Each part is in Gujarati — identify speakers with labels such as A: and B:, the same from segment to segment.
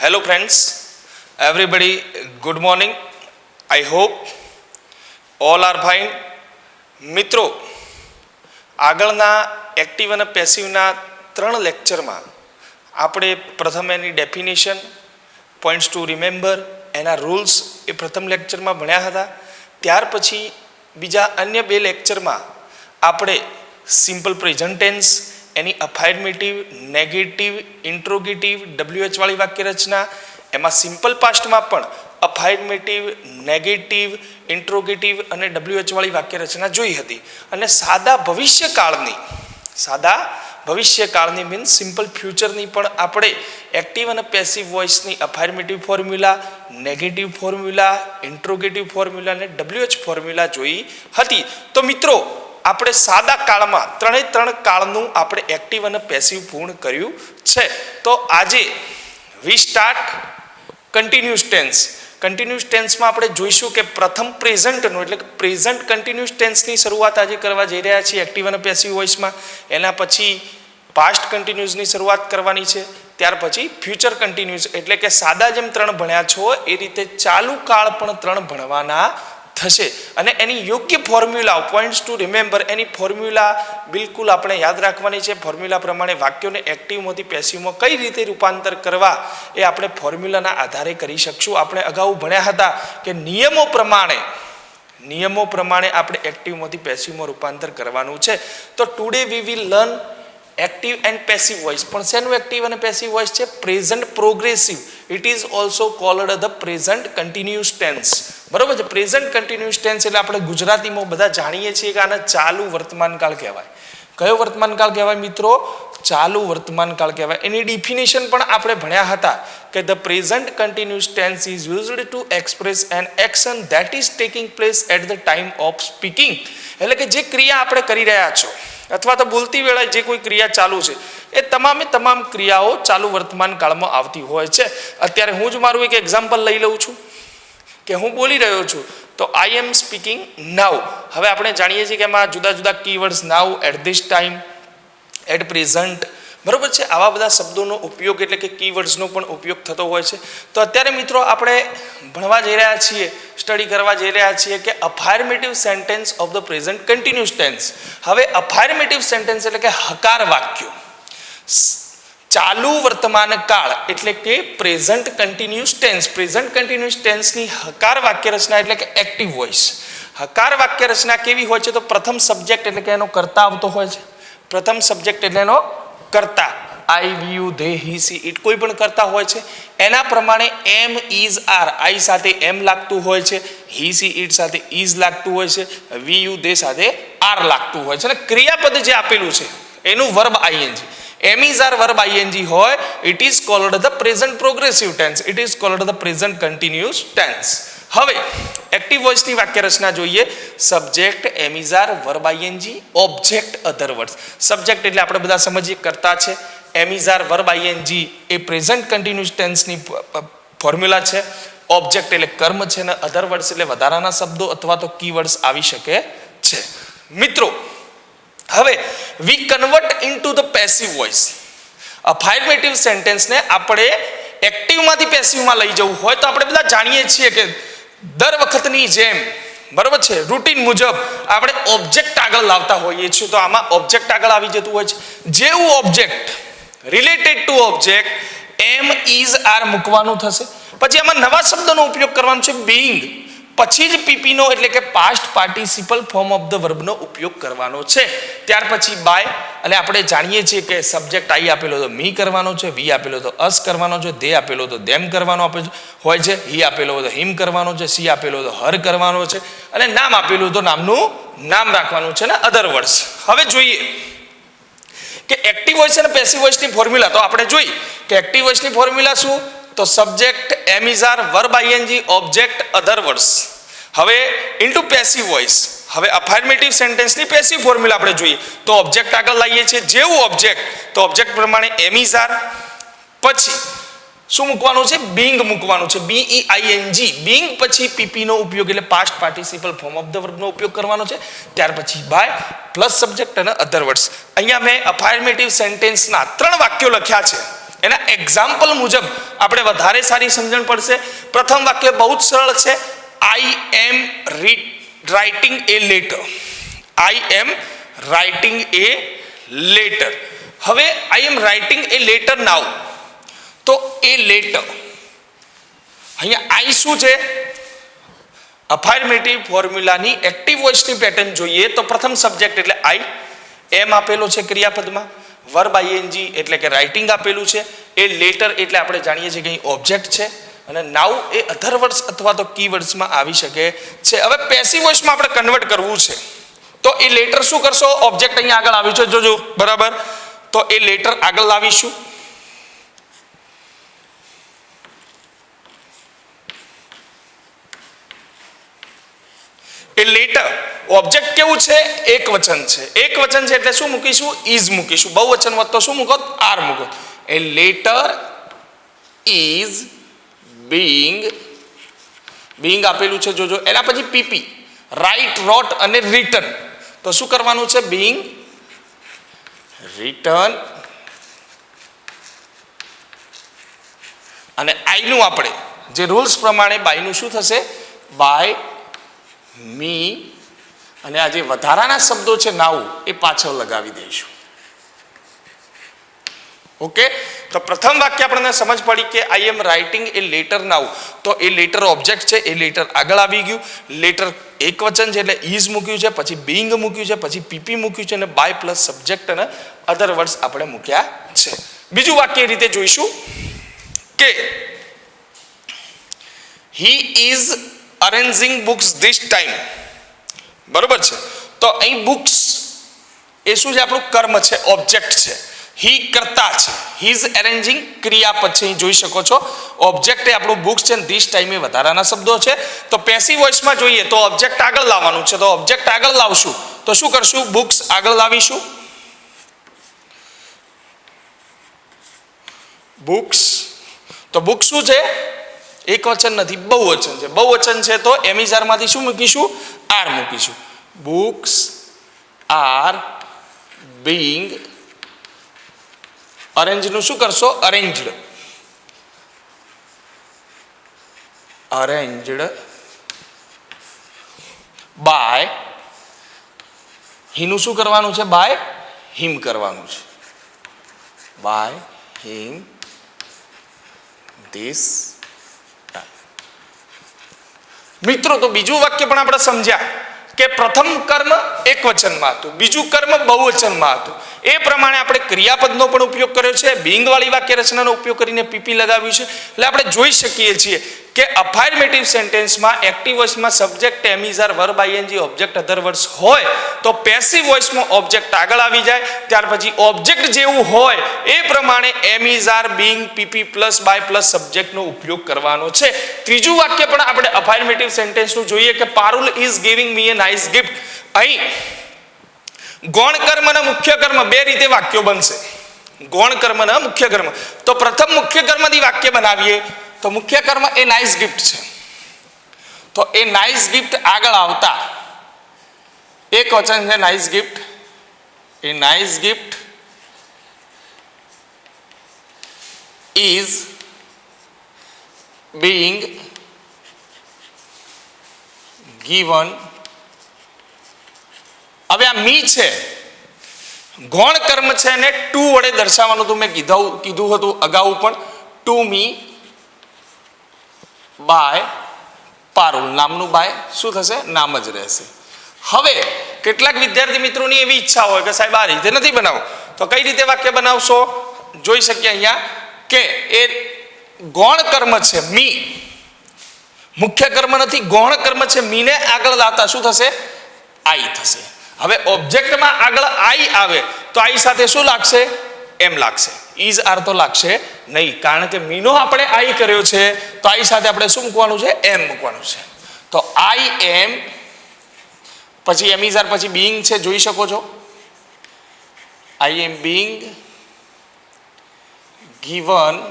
A: Hello friends, everybody, good morning. I hope all are fine. મિત્રો, આગળના એક્ટિવ અને પેસિવના 3 લેક્ચરમાં આપણે પ્રથમ એની ડેફિનેશન, પોઈન્ટ્સ ટુ રિમેમ્બર, એના રૂલ્સ એ પ્રથમ લેક્ચરમાં ભણ્યા હતા. ત્યાર પછી બીજા અન્ય 2 લેક્ચરમાં આપણે સિમ્પલ પ્રેઝન્ટ ટેન્સ, એની અફાર્મેટિવ, નેગેટિવ, ઇન્ટ્રોગેટિવ, WH વાળી વાક્ય રચના, એમાં સિમ્પલ પાસ્ટમાં પણ અફાર્મેટિવ, નેગેટિવ, ઇન્ટ્રોગેટિવ અને WH વાળી વાક્ય રચના જોઈ હતી. અને સાદા ભવિષ્યકાળની મીન્સ સિમ્પલ ફ્યુચરની પણ આપણે એક્ટિવ અને પેસિવ વોઇસની affirmative formula, negative formula, interrogative formula અને WH ફોર્મ્યુલા જોઈ હતી. તો મિત્રો, આપણે સાદા કાળમાં 3 કાળનું આપણે એક્ટિવ અને પેસિવ પૂર્ણ કર્યું છે. તો આજે we start continuous tense. Continuous ટેન્સમાં આપણે જોઈશું કે પ્રથમ પ્રેઝન્ટનું એટલે કે પ્રેઝન્ટ કન્ટિન્યુઅસ ટેન્સની શરૂઆત આજે કરવા જઈ રહ્યા છીએ એક્ટિવ અને પેસિવ વોઇસમાં. એના પછી પાસ્ટ કન્ટિન્યુઅસની શરૂઆત કરવાની છે. ત્યાર પછી ફ્યુચર કન્ટિન્યુઅસ એટલે કે સાદા જેમ 3 ભણ્યા છો એ રીતે ચાલુ કાળ પણ 3 ભણવાના થશે. અને એની યોગ્ય ફોર્મ્યુલા, પોઈન્ટ્સ ટુ રિમેમ્બર, એની ફોર્મ્યુલા બિલકુલ આપણે યાદ રાખવાની છે. ફોર્મ્યુલા પ્રમાણે વાક્યોને એક્ટિવમાંથી પેસિવમાં કઈ રીતે રૂપાંતર કરવા એ આપણે ફોર્મ્યુલાના આધારે કરી શકશું. આપણે અગાઉ ભણ્યા હતા કે નિયમો પ્રમાણે આપણે એક્ટિવમાંથી પેસિવમાં રૂપાંતર કરવાનું છે. તો today we will learn active and passive voice. પણ શેનું એક્ટિવ અને પેસિવ વોઇસ છે? Present progressive. It is also called the present continuous tense. બરોબર છે. પ્રેઝન્ટ કન્ટિન્યુઅસ ટેન્સ એટલે આપણે ગુજરાતીમાં બધા જાણીએ છીએ કે આને ચાલુ વર્તમાનકાળ કહેવાય. કયો વર્તમાનકાળ કહેવાય મિત્રો? ચાલુ વર્તમાનકાળ કહેવાય. એની ડિફિનેશન પણ આપણે ભણ્યા હતા કે the present continuous tense is used to express an action that is taking place at the time of speaking. એટલે કે જે ક્રિયા આપણે કરી રહ્યા છો અથવા તો બોલતી વેળાએ જે કોઈ ક્રિયા ચાલુ છે એ તમામ ક્રિયાઓ ચાલુ વર્તમાન કાળમાં આવતી હોય છે. અત્યારે હું જ મારું એક એક્ઝામ્પલ લઈ લઉં છું કે હું બોલી રહ્યો છું તો આઈ એમ સ્પીકિંગ નાઉ. હવે આપણે જાણીએ છીએ કે એમાં જુદા જુદા keywords now, at this time, at present, બરોબર છે. આવા બધા શબ્દોનો ઉપયોગ એટલે કે કીવર્ડ્સનો પણ ઉપયોગ થતો હોય છે. તો અત્યારે મિત્રો આપણે ભણવા જઈ રહ્યા છીએ, સ્ટડી કરવા જઈ રહ્યા છીએ કે affirmative sentence of the present continuous tense. હવે અફાર્મેટિવ સેન્ટેન્સ એટલે કે હકાર વાક્યો, ચાલુ વર્તમાન કાળ એટલે કે present continuous tense. Present continuous ટેન્સની હકાર વાક્ય રચના એટલે કે એક્ટિવ વોઇસ. હકાર વાક્ય રચના કેવી હોય છે? તો પ્રથમ સબ્જેક્ટ એટલે કે એનો કર્તા આવતો હોય છે. પ્રથમ સબ્જેક્ટ એટલે એનો કર્તા, I, you, they, he, she, it, કોઈ પણ કરતા હોય છે. એના પ્રમાણે એમ, ઇઝ, આર, આઈ સાથે એમ લાગતું હોય છે, હી, સી, ઇટ સાથે ઇઝ લાગતું હોય છે, વી, યુ, ધે સાથે આર લાગતું હોય છે. અને ક્રિયાપદ જે આપેલું છે એનું verb ING, am is are verb ING હોય, it is called the present progressive tense, it is called the present continuous tense. હવે એક્ટિવ વોઇસની વાક્ય રચના જોઈએ. Subject am is are verb ING, object other words. Subject એટલે આપણે બધા સમજીએ કરતા છે, એમ ઇઝ આર વર્બ આઈએનજી એ પ્રેઝન્ટ કન્ટિન્યુઅસ ટેન્સની ફોર્મ્યુલા છે. ઓબ્જેક્ટ એટલે કર્મ છે અને અધર વર્ડ્સ એટલે વધારાના શબ્દો અથવા તો કીવર્ડ્સ આવી શકે છે. મિત્રો, હવે we convert into the passive voice. Affirmative સેન્ટેન્સને આપણે એક્ટિવમાંથી પેસિવમાં લઈ જવું હોય તો આપણે બધા જાણીએ છીએ કે દર વખતની જેમ, બરોબર છે, રૂટીન મુજબ આપણે ઓબ્જેક્ટ આગળ લાવતા હોઈએ છીએ. તો આમાં ઓબ્જેક્ટ આગળ આવી જતું હોય છે. જેવું object related to object am, is, are મૂકવાનું થશે. પછી આમાં નવા શબ્દનો ઉપયોગ કરવાનો છે, બીઇંગ. પછી જ પીપીનો એટલે કે past participle form of the વર્બનો ઉપયોગ કરવાનો છે. ત્યાર પછી બાય, અને આપણે જાણીએ છીએ કે સબ્જેક્ટ આઈ આપેલો તો મી કરવાનો છે, વી આપેલો તો અસ કરવાનો છે, ધે આપેલો તો ધેમ કરવાનો હોય છે, હી આપેલો તો હિમ કરવાનો છે, સી આપેલો તો હર કરવાનો છે, અને નામ આપેલું તો નામનું નામ રાખવાનું છે ને અધર વર્ડ્સ. હવે જોઈએ કે એક્ટિવ વોઇસ અને પેસિવ વોઇસની ફોર્મ્યુલા. તો આપણે જોઈ કે એક્ટિવ વોઇસની ફોર્મ્યુલા શું? તો subject am is are verb ING, object other words. હવે ઇન્ટુ પેસિવ વોઇસ. હવે અફાર્મેટિવ સેન્ટેન્સની પેસિવ ફોર્મ્યુલા આપણે જોઈએ તો ઓબ્જેક્ટ આગળ લાવીએ છીએ. જેવું ઓબ્જેક્ટ તો ઓબ્જેક્ટ પ્રમાણે એમ ઇઝ આર, પછી શું મૂકવાનું છે? બીંગ મૂકવાનું છે, BEING. બીંગ પછી પીપીનો ઉપયોગ એટલે past participle form of the વર્બનો ઉપયોગ કરવાનો છે. ત્યાર પછી બાય પ્લસ સબ્જેક્ટ અને અધર વર્ડ્સ. અહીંયા મેં અફાર્મેટિવ સેન્ટેન્સના 3 વાક્યો લખ્યા છે. એના એક્ઝામ્પલ મુજબ આપણે વધારે સારી સમજણ પડશે. પ્રથમ વાક્ય બહુ જ સરળ છે, I am writing a letter. I am writing a letter. હવે I am writing a letter નાઉ, તો એ લેટર અહીંયા આઈ શું છે? અફાર્મેટિવ ફોર્મ્યુલાની એક્ટિવ વોઇસની પેટર્ન જોઈએ તો પ્રથમ સબ્જેક્ટ એટલે આઈ, એમ આપેલો છે ક્રિયાપદમાં, વર્બ આઈએનજી એટલે કે રાઇટિંગ આપેલું છે, એ લેટર એટલે આપણે જાણીએ છીએ કે અહીં ઓબ્જેક્ટ છે, અને નાઉ એ અધર વર્ડ્સ અથવા તો કીવર્ડ્સમાં આવી શકે છે. હવે પેસિવ વોઇસમાં આપણે કન્વર્ટ કરવું છે તો એ લેટર શું કરશો? ઓબ્જેક્ટ અહીંયા આગળ આવ્યું છે, જોજો બરાબર, તો એ લેટર આગળ લાવીશું. એ લેટર ઓબ્જેક્ટ કેવું છે? એક વચન છે. એક વચન છે એટલે શું મૂકીશું? ઇઝ મૂકીશું. બહુવચન હોત તો શું મૂકો? આર મૂકો. એ લેટર ઇઝ બીંગ આપેલું છે, જોજો. એના પછી પીપી, રાઇટ, રોટ અને રિટન. તો શું કરવાનું છે? Being written. અને આઈનું આપણે જે રૂલ્સ પ્રમાણે બાયનું શું થશે? By me. અને આ જે વધારાના શબ્દો છે નાઉ એ પાછળ લગાવી દઈશું. ઓકે, તો પ્રથમ વાક્ય આપણને સમજ પડી કે આઈ એમ રાઇટિંગ એ લેટર નાઉ, તો એ લેટર ઓબ્જેક્ટ છે, એ લેટર આગળ આવી ગયું. લેટર એક વચન છે એટલે ઇઝ મૂક્યું છે, પછી બીંગ મૂક્યું છે, પછી પીપી મૂક્યું છે, અને બાય પ્લસ સબ્જેક્ટ અને અધર વર્ડ્સ આપણે મૂક્યા છે. બીજું વાક્ય એ રીતે જોઈશું કે he is arranging books this time. બરોબર છે, તો અહીં બુક્સ એ શું છે? આપણું કર્મ છે, ઓબ્જેક્ટ છે. હી કરતા છે, હી ઇઝ અરેન્જિંગ ક્રિયાપદ છે, અહીં જોઈ શકો છો. ઓબ્જેક્ટ એ આપણું બુક્સ છે, 30 ટાઈમ એ વધારાના શબ્દો છે. તો પેસિવ વોઇસમાં જોઈએ તો ઓબ્જેક્ટ આગળ લાવવાનું છે, તો ઓબ્જેક્ટ આગળ લાવશું તો શું કરશું? બુક્સ આગળ લાવીશું. બુક્સ, તો બુક શું છે? એક વચન નથી, બહુવચન છે. બહુવચન છે તો એમિઝારમાંથી શું મૂકીશું? આર મૂકીશું. બુક્સ આર બીંગ અરેન્જનું શું કરશો? અરેન્જડ. અરેન્જડ બાય, હીનું શું કરવાનું છે? બાય હિમ કરવાનું છે. By him this. મિત્રો, તો બીજું વાક્ય પણ આપણે સમજ્યા કે પ્રથમ કર્મ એક વચનમાં હતું, બીજું કર્મ બહુવચનમાં હતું. એ પ્રમાણે આપણે ક્રિયાપદનો પણ ઉપયોગ કર્યો છે, બીંગ વાળી વાક્ય રચનાનો ઉપયોગ કરીને પીપી લગાવ્યું છે. એટલે આપણે જોઈ શકીએ છીએ કે અફાર્મેટિવ સેન્ટેન્સમાં એક્ટિવ વોઇસમાં subject, am is are, verb ING, object, other words હોય તો પેસિવ વોઇસમાં ઓબ્જેક્ટ આગળ આવી જાય. ત્યાર પછી ઓબ્જેક્ટ જેવું હોય એ પ્રમાણે am is are, being, PP plus by plus સબ્જેક્ટનો ઉપયોગ કરવાનો છે. ત્રીજું વાક્ય પણ આપણે અફાર્મેટિવ સેન્ટેન્સનું જોઈએ કે Parul is giving me a nice gift. અહીં ગૌણ કર્મ અને મુખ્ય કર્મ બે રીતે વાક્યો બનશે. ગૌણ કર્મ અને મુખ્ય કર્મ. તો પ્રથમ મુખ્ય કર્મથી વાક્ય બનાવીએ તો મુખ્ય કર્મ એ નાઇસ ગિફ્ટ છે, તો એ નાઇસ ગિફ્ટ આગળ આવતા એક વચન છે nice gift. A nice gift is being given. હવે આ મી છે, ગૌણ કર્મ છે ને ટુ વડે દર્શાવવાનું તો મેં કીધું હતું અગાઉ પણ. To me by Parul. નામનું બાય શું થશે? નામ જ રહેશે. હવે કેટલાક વિદ્યાર્થી મિત્રોની એવી ઈચ્છા હોય કે સાહેબ આ રીતે નથી બનાવો, તો કઈ રીતે વાક્ય બનાવશો? જોઈ શકીએ અહીંયા કે એ ગૌણ કર્મ છે મી, મુખ્ય કર્મ નથી, ગૌણ કર્મ છે. મીને આગળ લાવતા શું થશે? આઈ થશે. હવે ઓબ્જેક્ટમાં આગળ આઈ આવે તો આઈ સાથે શું લાગશે? એમ લાગશે. ઇઝ આર તો લાગશે નહીં, કારણ કે મીનો આપણે આઈ કર્યો છે, તો આઈ સાથે આપણે શું મૂકવાનું છે? એમ મૂકવાનું છે. તો આઈ એમ, પછી એમ ઇઝ આર, પછી બીંગ છે, જોઈ શકો છો. I am being given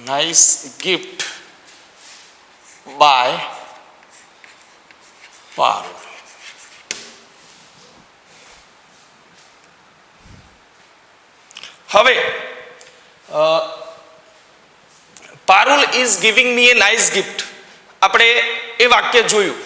A: nice gift by Parul. હવે Parul is giving me a nice gift. આપણે એ વાક્ય જોયું.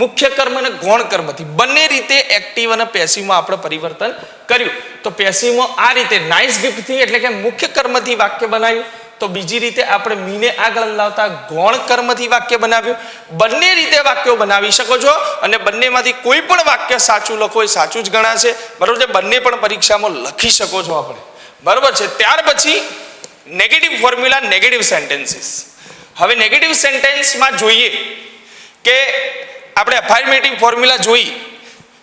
A: મુખ્ય કર્મ અને ગૌણ કર્મથી બંને રીતે એક્ટિવ અને પેસિવમાં આપણે પરિવર્તન કર્યું. તો પેસિવમાં આ રીતે નાઇસ ગિફ્ટથી એટલે કે મુખ્ય કર્મથી વાક્ય બનાવ્યું. તો બીજી રીતે આપણે મીને આગળ લાવતા ગૌણ કર્મથી વાક્ય બનાવ્યું. બંને રીતે વાક્યો બનાવી શકો છો અને બંનેમાંથી કોઈ પણ વાક્ય સાચું લખો એ સાચું જ ગણાશે. બરાબર છે. બંને પણ પરીક્ષામાં લખી શકો છો આપણે. બરાબર છે. ત્યાર પછી નેગેટિવ ફોર્મ્યુલા, નેગેટિવ સેન્ટેન્સીસ. હવે નેગેટિવ સેન્ટેન્સમાં જોઈએ કે આપણે અફર્મેટિવ ફોર્મ્યુલા જોઈ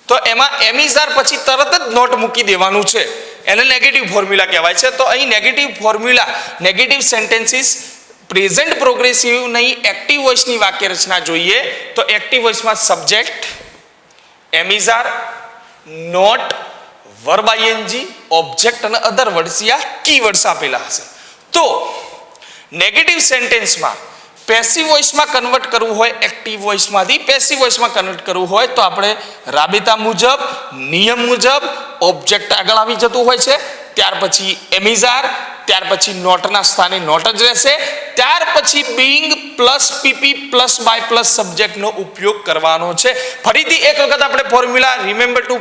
A: તો એમાં એમિઝાર પછી તરત જ નોટ મૂકી દેવાનું છે. એને નેગેટિવ ફોર્મ્યુલા કહેવાય છે. તો અહીં negative formula, negative sentences present progressive નહીં એક્ટિવ વોઇસની વાક્ય રચના જોઈએ તો એક્ટિવ વોઇસમાં subject, am is are, not, verb ING, object અને અધર વર્ડ્સ યા કીવર્ડ્સ આપેલા હશે. તો નેગેટિવ સેન્ટેન્સમાં પેસિવ વોઇસમાં કન્વર્ટ કરવું હોય, એક્ટિવ વોઇસમાંથી પેસિવ વોઇસમાં કન્વર્ટ કરવું હોય તો આપણે રાબેતા મુજબ, નિયમ મુજબ ઓબ્જેક્ટ આગળ આવી જતું હોય છે. ત્યાર પછી એમિઝાર, ત્યાર પછી નોટના સ્થાને નોટ જ રહેશે. ત્યાર પછી being plus PP plus by plus સબ્જેક્ટનો ઉપયોગ કરવાનો છે. ફરીથી એક વખત આપણે ફોર્મ્યુલા, રિમેમ્બર ટુ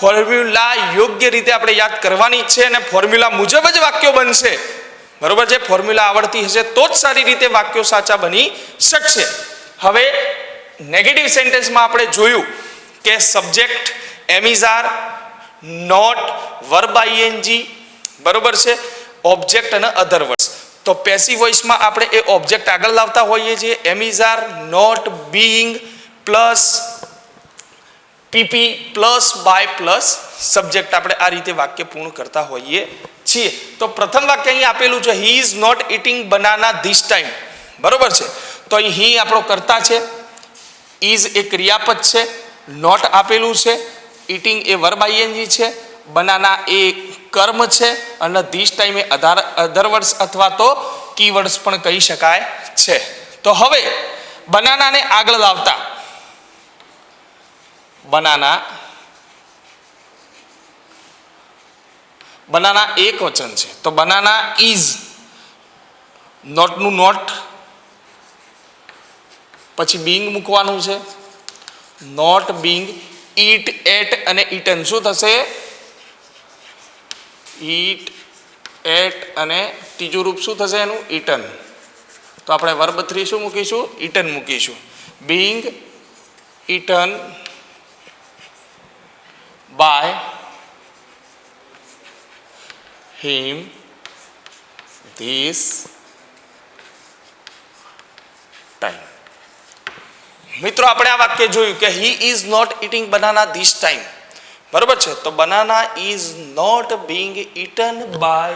A: ફોર્મ્યુલા યોગ્ય રીતે આપણે યાદ કરવાની છે અને ફોર્મ્યુલા મુજબ જ વાક્યો બનશે. બરોબર છે. ફોર્મ્યુલા આવડતી હશે તો જ સારી રીતે વાક્યો સાચા બની શકશે. હવે નેગેટિવ સેન્ટેન્સમાં આપણે જોયું કે subject, am is are, not, verb ING, બરોબર છે, ઓબ્જેક્ટ અને અધર વર્ડ્સ. તો પેસિવ વોઇસમાં આપણે એ ઓબ્જેક્ટ આગળ લાવતા હોઈએ છીએ. Am is are, not, being plus PP plus by plus subject આપણે આ રીતે વાક્ય પૂર્ણ કરતા હોઈએ છીએ. તો પ્રથમ વાક્ય અહીં આપેલું છે, he is not eating banana this time. બરોબર છે. તો અહીં હી આપણો કર્તા છે, ઇઝ એ ક્રિયાપદ છે, નોટ આપેલું છે, ઇટિંગ એ વર્બ આઈએનજી છે, બનાના એ કર્મ છે અને this time A other words અથવા તો કીવર્ડ્સ પણ કહી શકાય છે. તો હવે બનાનાને આગળ લાવતા બનાના એક વચન છે તો બનાના ઇઝ, નોટનું નોટ, પછી બીંગ મૂકવાનું છે, નોટ બીંગ, ઈટ, એટ અને ઈટન. શું થશે? ઈટ, એટ અને ત્રીજું રૂપ શું થશે એનું? ઈટન. તો આપણે વર્બ 3 શું મૂકીશું? ઈટન મૂકીશું. Being eaten by him this time. મિત્રો આપણે આ વાક્ય જોયું કે he is not eating banana this time. બરોબર છે. તો banana is not being eaten by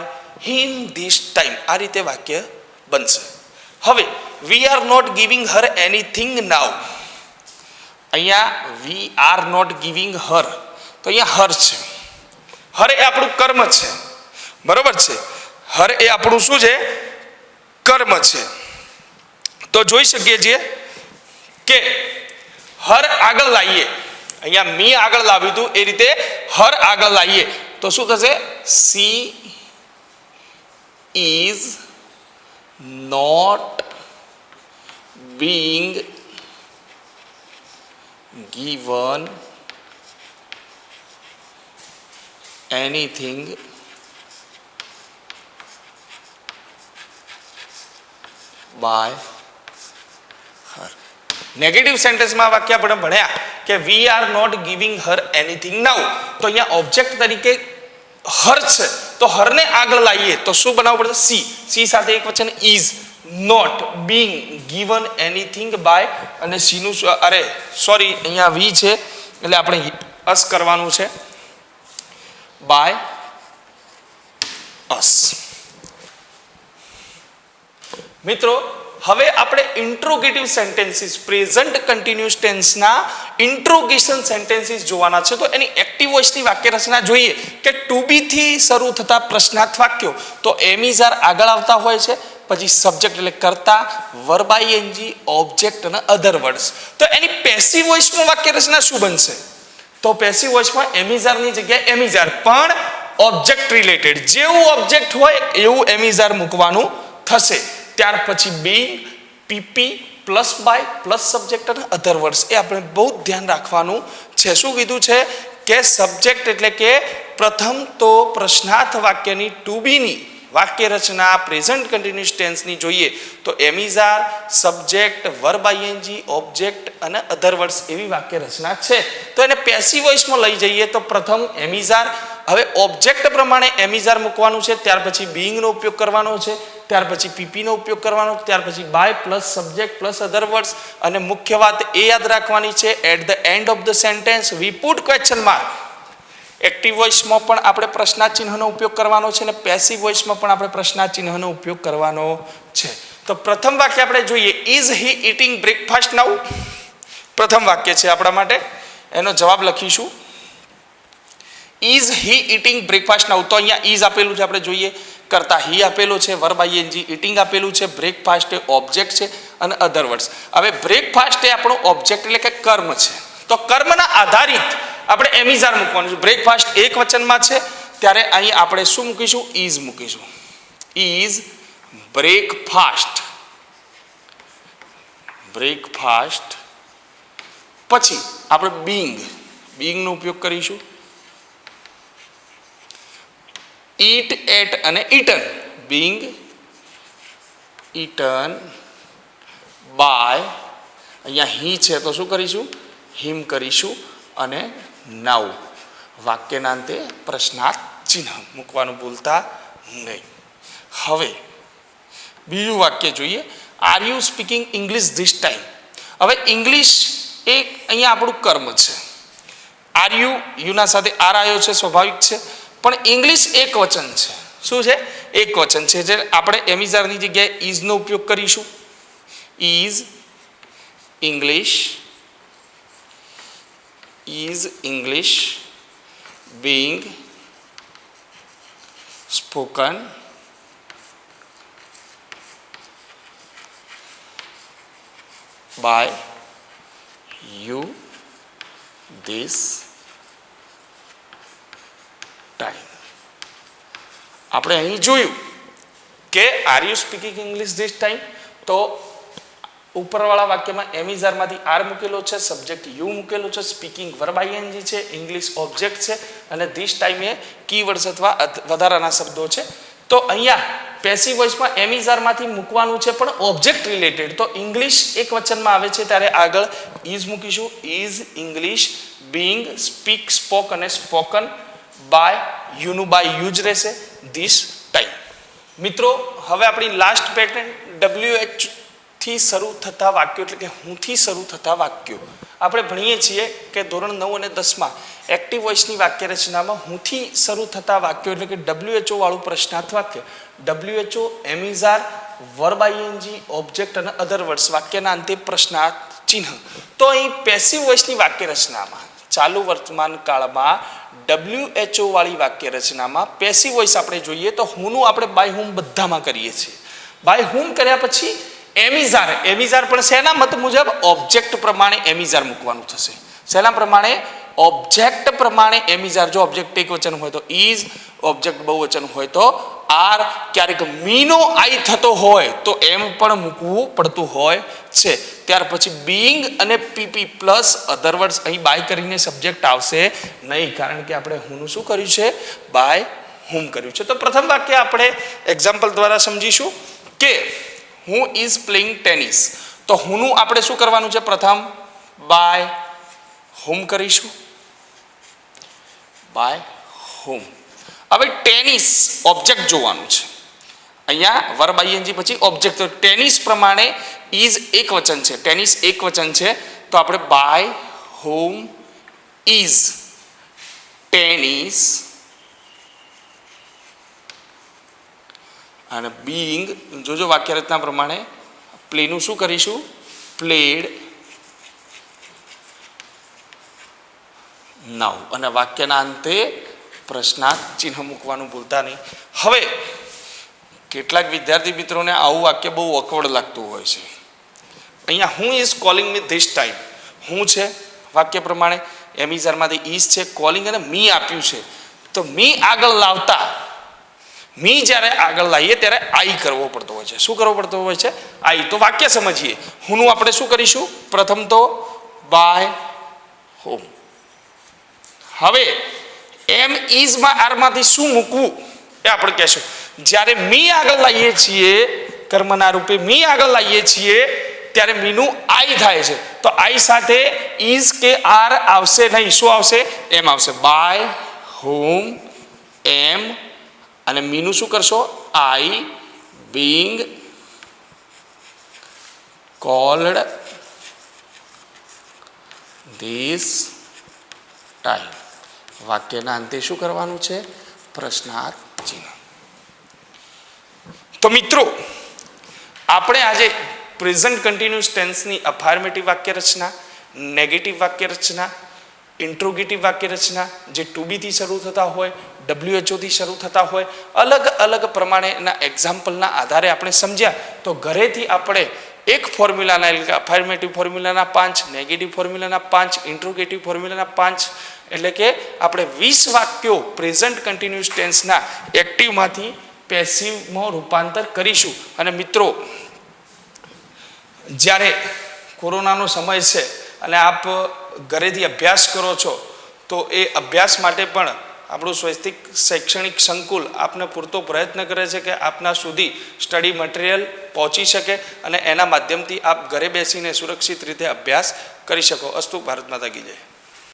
A: him this time. આ રીતે વાક્ય બનશે. હવે we are not giving her anything now. અહીંયા we are not giving her, તો અહીંયા હર છે. હર એ આપણું કર્મ છે. બરોબર છે. હર એ આપણું શું છે? કર્મ છે. તો જોઈ શકીએ છીએ કે હર આગળ લાવીએ, અહીંયા મી આગળ લાવ્યું હતું એ રીતે હર આગળ લાવીએ તો શું થશે? She is not being given anything by her. Negative સેન્ટેન્સમાં વાક્ય આપણે ભણ્યા કે we are not giving her anything now. તો અહીંયા ઓબ્જેક્ટ તરીકે હર છે તો હરને આગળ લાવીએ તો શું બનાવવું પડશે? સી. સી સાથે એક વચન is, not, being, given anything by અને સીનું સોરી અહીંયા વી છે એટલે આપણે અસ કરવાનું છે, બાય અસ. મિત્રો હવે આપણે ઇન્ટ્રોગેટિવ સેન્ટેન્સીસ, પ્રેઝન્ટ કન્ટિન્યુઅસ ટેન્સના ઇન્ટ્રોગેશન સેન્ટેન્સીસ જોવાના છે. તો એની એક્ટિવ વોઇસની વાક્ય રચના જોઈએ કે ટુ બી થી શરૂ થતા પ્રશ્નાર્થ વાક્યો તો એમિઝાર આગળ આવતા હોય છે, પછી સબ્જેક્ટ એટલે કર્તા, વર્બ આઈએનજી, ઓબ્જેક્ટ અને અધર વર્ડ્સ. તો એની પેસિવ વોઇસમાં વાક્ય રચના શું બનશે? તો પેસિવ વોઇસમાં એમિઝારની જગ્યાએ એમિઝાર, પણ ઓબ્જેક્ટ રિલેટેડ, જેવું ઓબ્જેક્ટ હોય એવું એમિઝાર મૂકવાનું થશે. ત્યાર પછી being, PP plus by plus subject અને અધર વર્ડ્સ. એ આપણે બહુ ધ્યાન રાખવાનું છે. શું કીધું છે કે સબ્જેક્ટ એટલે કે પ્રથમ તો પ્રશ્નાર્થ વાક્યની ટુ બીની વાક્ય રચના પ્રેઝન્ટ કન્ટિન્યુઅસ ટેન્સની જોઈએ તો એમિઝાર, સબ્જેક્ટ, વર્બ આઈએનજી, ઓબ્જેક્ટ અને અધર વર્ડ્સ એવી વાક્ય રચના છે. તો એને પેસિવ વોઇસમાં લઈ જઈએ તો પ્રથમ એમિઝાર, હવે ઓબ્જેક્ટ પ્રમાણે એમિઝાર મૂકવાનું છે, ત્યાર પછી બીઇંગનો ઉપયોગ કરવાનો છે, ત્યાર પછી પીપીનો ઉપયોગ કરવાનો, ત્યાર પછી by plus subject plus other words. અને મુખ્ય વાત એ યાદ રાખવાની છે, at the end of the sentence we put question mark. Active વોઇસમાં પણ આપણે પ્રશ્નાર્થ ચિહ્નનો ઉપયોગ કરવાનો છે અને પેસિવ વોઇસમાં પણ આપણે પ્રશ્નાર્થ ચિહ્નનો ઉપયોગ કરવાનો છે. તો પ્રથમ વાક્ય આપણે જોઈએ, ઇઝ હી ઇટિંગ બ્રેકફાસ્ટ નાઉ? પ્રથમ વાક્ય છે આપણા માટે, એનો જવાબ લખીશું ઇઝ હી ઇટિંગ બ્રેકફાસ્ટ નાઉ. તો અહીંયા ઇઝ આપેલું છે, આપણે જોઈએ કરતા હી આપેલો છે, વર્બ આઈએનજી, ઇટિંગ આપેલું છે, બ્રેકફાસ્ટ એ ઓબ્જેક્ટ છે અને અધર વર્ડ્સ. હવે બ્રેકફાસ્ટ એ આપણો ઓબ્જેક્ટ એટલે કે કર્મ છે. તો કર્મના આધારિત આપણે એમિઝાર મૂકવાનું છે. બ્રેકફાસ્ટ એક વચનમાં છે ત્યારે અહીં આપણે શું મૂકીશું? ઇઝ મૂકીશું. Is breakfast. બ્રેકફાસ્ટ પછી આપણે બીંગનો ઉપયોગ કરીશું. ઈટ, એટ અને ઈટન. બીંગ, ઈટન બાય, અહીંયા હી છે તો શું કરીશું? હિમ કરીશું. અને નાઉ વાક્યના અંતે પ્રશ્નાર્થ ચિહ્ન મૂકવાનું ભૂલતા નહીં. હવે બીજું વાક્ય જોઈએ, are you speaking English this time? હવે ઇંગ્લિશ એ અહીંયા આપણું કર્મ છે. આર યુના સાથે આર આવ્યો છે, સ્વાભાવિક છે, પણ ઇંગ્લિશ એક વચન છે. શું છે? એક વચન છે. જે આપણે એમિઝારની જગ્યાએ ઇઝનો ઉપયોગ કરીશું. Is English, is English being spoken by you this time? આપણે અહીં જોયું કે are you speaking English this time, તો ઉપરવાળા વાક્યમાં એમિઝારમાંથી આર મૂકેલો છે, સબ્જેક્ટ યુ મૂકેલો છે, સ્પીકિંગ વર્બ આઈએનજી છે, ઇંગ્લિશ ઓબ્જેક્ટ છે અને ધીસ ટાઈમ એ કીવર્ડ્સ અથવા વધારાના શબ્દો છે. તો અહીંયા પેસિવ વોઇસમાં એમિઝારમાંથી મૂકવાનું છે પણ ઓબ્જેક્ટ રિલેટેડ. તો ઇંગ્લિશ એક વચનમાં આવે છે ત્યારે આગળ ઇઝ મૂકીશું. Is English being speak, spoke અને સ્પોકન બાય, યુનું બાય યુ જ રહેશે ધીસ ટાઈમ. મિત્રો હવે આપણી લાસ્ટ પેટર્ન WH થી શરૂ થતા વાક્યો એટલે કે હુંથી શરૂ થતા વાક્યો. આપણે ભણીએ છીએ કે ધોરણ 9 અને 10માં એક્ટિવ વોઇસની વાક્ય રચનામાં હુંથી શરૂ થતા વાક્યો એટલે કે WHO વાળું પ્રશ્નાર્થ વાક્ય, WHO, એમિઝાર, વર્બ આઈએનજી, ઓબ્જેક્ટ અને અધર વર્ડ્સ વાક્યના અંતે પ્રશ્નાર્થ ચિહ્ન. તો અહીં પેસિવ વોઇસની વાક્ય રચનામાં ચાલુ વર્તમાન કાળમાં WHO વાળી વાક્ય રચનામાં પેસિવ વોઇસ આપણે જોઈએ તો હુંનું આપણે બાય હુમ બધામાં કરીએ છીએ. બાય હુમ કર્યા પછી એમિઝાર પણ શેના મત મુજબ? ઓબ્જેક્ટ પ્રમાણે એમિઝાર મૂકવાનું થશે. શેના પ્રમાણે? ઓબ્જેક્ટ પ્રમાણે એમિઝાર. જો ઓબ્જેક્ટ એક વચન હોય તો ઇઝ, ઓબ્જેક્ટ બહુવચન હોય તો આર, ક્યારેક મીનો આઈ થતો હોય તો એમ પણ મૂકવું પડતું હોય છે. ત્યાર પછી બીંગ અને પીપી પ્લસ અધર વર્ડ્સ. અહીં બાય કરીને સબ્જેક્ટ આવશે નહીં, કારણ કે આપણે હુંનું શું કર્યું છે? બાય હુમ કર્યું છે. તો પ્રથમ વાક્ય આપણે એક્ઝામ્પલ દ્વારા સમજીશું કે હું ઇઝ પ્લેઇંગ ટેનિસ. તો હુંનું આપણે શું કરવાનું છે? પ્રથમ બાય હુમ કરીશું. બાય હુમ. હવે ટેનિસ ઓબ્જેક્ટ જોવાનું છે. અહીંયા વર્બ આઈએનજી પછી ઓબ્જેક્ટ. તો ટેનિસ પ્રમાણે ઇઝ એક વચન છે, ટેનિસ એક વચન છે, તો આપણે બાય હુમ ઇઝ ટેનિસ અને બીંગ. જોજો વાક્ય રચના પ્રમાણે પ્લેનું શું કરીશું? પ્લેડ નાઉ. અને વાક્યના અંતે પ્રશ્નાર્થ ચિહ્ન મૂકવાનું ભૂલતા નહીં. હવે કેટલાક વિદ્યાર્થી મિત્રોને આવું વાક્ય બહુ અકવડ લાગતું હોય છે. અહીંયા હું is calling me this time, હું છે વાક્ય પ્રમાણે, એમિઝારમાંથી ઇઝ છે કોલિંગ અને મી આપ્યું છે, તો મી આગળ લાવતા, મી જ્યારે આગળ લાવીએ ત્યારે આઈ કરવો પડતો હોય છે. શું કરવો પડતો હોય છે? આઈ. તો વાક્ય સમજીએ. હુંનું આપણે શું કરીશું? પ્રથમ તો બાય હોમ. હવે એમ ઇઝમાં આરમાંથી શું મૂકવું એ આપણે કહેશું. જ્યારે મી આગળ લાવીએ છીએ, કર્મના રૂપે મી આગળ લાવીએ છીએ ત્યારે મીનું આઈ થાય છે. તો આઈ સાથે ઇઝ કે આર આવશે નહીં. શું આવશે? એમ આવશે. બાય હોમ એમ, અને મીનું શું કરશો? આઈ બીંગ કોલ્ડ ધીસ ટાઈમ. વાક્યના અંતે શું કરવાનું છે? પ્રશ્નાર્થ ચિહ્ન. તો મિત્રો આપણે આજે પ્રેઝન્ટ કન્ટિન્યુઅસ ટેન્સની અફર્મેટિવ વાક્ય રચના, નેગેટિવ વાક્ય રચના, ઇન્ટ્રોગેટિવ વાક્ય રચના જે ટુ બીથી શરૂ થતા હોય, WHO થી શરૂ થતા હોય, અલગ અલગ પ્રમાણેના એક્ઝામ્પલના આધારે આપણે સમજ્યા. તો ઘરેથી આપણે એક ફોર્મ્યુલાના, એટલે કે અફર્મેટિવ ફોર્મ્યુલાના 5, નેગેટિવ ફોર્મ્યુલાના 5, ઇન્ટ્રોગેટિવ ફોર્મ્યુલાના 5, એટલે કે આપણે 20 વાક્યો પ્રેઝન્ટ કન્ટિન્યુઅસ ટેન્સના એક્ટિવમાંથી પેસિવમાં રૂપાંતર કરીશું. અને મિત્રો જ્યારે કોરોનાનો સમય છે અને આપ ઘરેથી અભ્યાસ કરો છો, તો એ અભ્યાસ માટે પણ આપણું સ્વૈચ્છિક શૈક્ષણિક સંકુલ આપને પૂરતો પ્રયત્ન કરે છે કે આપના સુધી સ્ટડી મટીરિયલ પહોંચી શકે અને એના માધ્યમથી આપ ઘરે બેસીને સુરક્ષિત રીતે અભ્યાસ કરી શકો. અસ્તુ. ભારત માતા કી જય.